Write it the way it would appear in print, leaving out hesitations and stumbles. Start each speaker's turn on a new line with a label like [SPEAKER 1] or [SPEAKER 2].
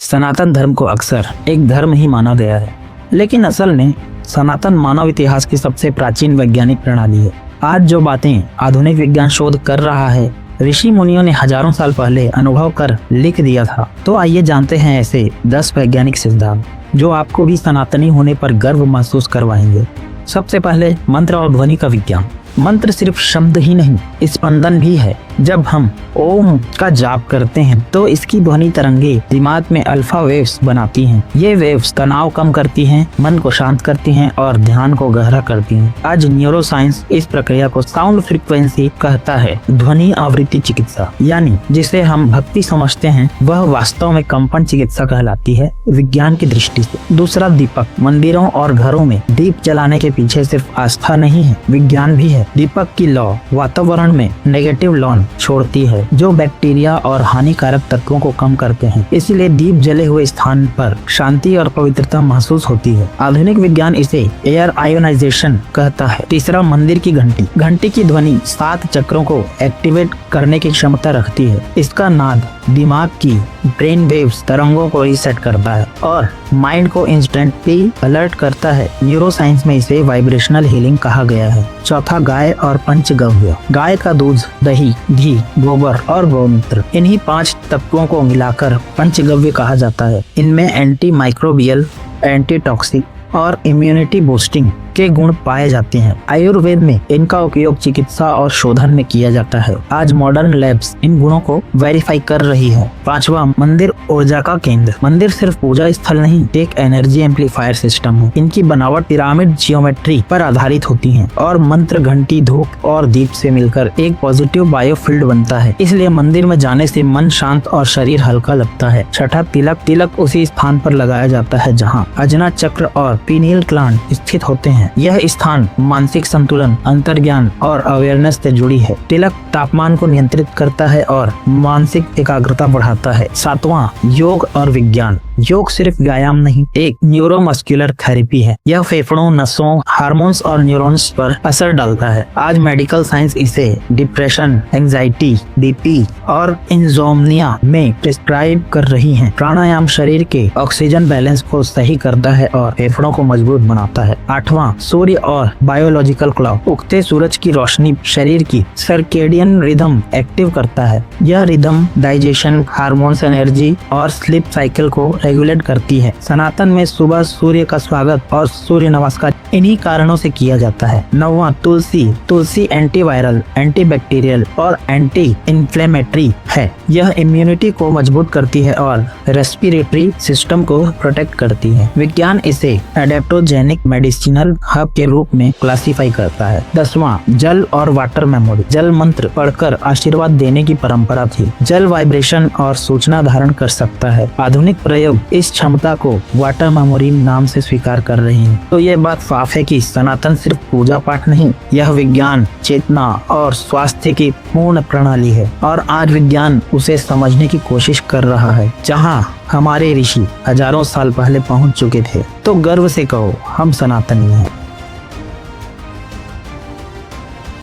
[SPEAKER 1] सनातन धर्म को अक्सर एक धर्म ही माना गया है, लेकिन असल में सनातन मानव इतिहास की सबसे प्राचीन वैज्ञानिक प्रणाली है। आज जो बातें आधुनिक विज्ञान शोध कर रहा है, ऋषि मुनियों ने हजारों साल पहले अनुभव कर लिख दिया था। तो आइए जानते हैं ऐसे 10 वैज्ञानिक सिद्धांत जो आपको भी सनातनी होने पर गर्व महसूस करवाएंगे। सबसे पहले मंत्र और ध्वनि का विज्ञान। मंत्र सिर्फ शब्द ही नहीं, स्पंदन भी है। जब हम ओम का जाप करते हैं तो इसकी ध्वनि तरंगे दिमाग में अल्फा वेव्स बनाती हैं। ये वेव्स तनाव कम करती हैं, मन को शांत करती हैं और ध्यान को गहरा करती हैं। आज न्यूरोसाइंस इस प्रक्रिया को साउंड फ्रीक्वेंसी कहता है। ध्वनि आवृत्ति चिकित्सा, यानी जिसे हम भक्ति समझते हैं, वह वास्तव में कंपन चिकित्सा कहलाती है विज्ञान की दृष्टि से। दूसरा, दीपक। मंदिरों और घरों में दीप जलाने के पीछे सिर्फ आस्था नहीं है, विज्ञान भी है। दीपक की लौ वातावरण में नेगेटिव लॉन छोड़ती है जो बैक्टीरिया और हानिकारक तत्वों को कम करते हैं। इसलिए दीप जले हुए स्थान पर शांति और पवित्रता महसूस होती है। आधुनिक विज्ञान इसे एयर आयोनाइजेशन कहता है। तीसरा, मंदिर की घंटी। घंटी की ध्वनि 7 चक्रों को एक्टिवेट करने की क्षमता रखती है। इसका नाद दिमाग की ब्रेन वेव्स तरंगों को रीसेट करता है और माइंड को इंस्टेंटली अलर्ट करता है। न्यूरोसाइंस में इसे वाइब्रेशनल हीलिंग कहा गया है। चौथा, गाय और पंचगव्य। गाय का दूध, दही, घी, गोबर और गौमूत्र, इन्हीं 5 तत्वों को मिलाकर पंचगव्य कहा जाता है। इनमें एंटी माइक्रोबियल, एंटी टॉक्सिक और इम्यूनिटी बूस्टिंग के गुण पाए जाते हैं। आयुर्वेद में इनका उपयोग चिकित्सा और शोधन में किया जाता है। आज मॉडर्न लैब्स इन गुणों को वेरीफाई कर रही है। पांचवा, मंदिर ऊर्जा का केंद्र। मंदिर सिर्फ पूजा स्थल नहीं, एक एनर्जी एम्पलीफायर सिस्टम है। इनकी बनावट पिरामिड जियोमेट्री पर आधारित होती है और मंत्र, घंटी, धूप और दीप से मिलकर एक पॉजिटिव बायोफील्ड बनता है। इसलिए मंदिर में जाने से मन शांत और शरीर हल्का लगता है। छठा, तिलक। तिलक उसी स्थान पर लगाया जाता है जहाँ अजना चक्र और पीनियल ग्लैंड स्थित होते हैं। यह स्थान मानसिक संतुलन, अंतर्ज्ञान और अवेयरनेस से जुड़ी है। तिलक तापमान को नियंत्रित करता है और मानसिक एकाग्रता बढ़ाता है। सातवां, योग और विज्ञान। योग सिर्फ व्यायाम नहीं, एक न्यूरोमस्कुलर थेरेपी है। यह फेफड़ों, नसों, हार्मोन्स और न्यूरॉन्स पर असर डालता है। आज मेडिकल साइंस इसे डिप्रेशन, एंजाइटी, बीपी और इंसोम्निया में प्रिस्क्राइब कर रही है। प्राणायाम शरीर के ऑक्सीजन बैलेंस को सही करता है और फेफड़ों को मजबूत बनाता है। आठवां, सूर्य और बायोलॉजिकल क्लॉक। उगते सूरज की रोशनी शरीर की सर्केडियन रिदम एक्टिव करता है। यह रिदम डाइजेशन, हार्मोन्स, एनर्जी और स्लीप साइकिल को रेगुलेट करती है। सनातन में सुबह सूर्य का स्वागत और सूर्य नमस्कार इन्हीं कारणों से किया जाता है। नौवां, तुलसी। तुलसी एंटीवायरल, एंटीबैक्टीरियल और एंटी इन्फ्लेमेटरी है। यह इम्यूनिटी को मजबूत करती है और रेस्पिरेटरी सिस्टम को प्रोटेक्ट करती है। विज्ञान इसे एडेप्टोजेनिक मेडिसिनल हब के रूप में क्लासिफाई करता है। 10वां, जल और वाटर मेमोरी। जल मंत्र पढ़कर आशीर्वाद देने की परंपरा थी। जल वाइब्रेशन और सूचना धारण कर सकता है। आधुनिक प्रयोग इस क्षमता को वाटर मेमोरी नाम से स्वीकार कर रहे हैं। तो ये बात साफ है कि सनातन सिर्फ पूजा पाठ नहीं, यह विज्ञान, चेतना और स्वास्थ्य की पूर्ण प्रणाली है और आज विज्ञान उसे समझने की कोशिश कर रहा है। जहाँ हमारे ऋषि हजारों साल पहले पहुंच चुके थे, तो गर्व से कहो, हम सनातनी हैं।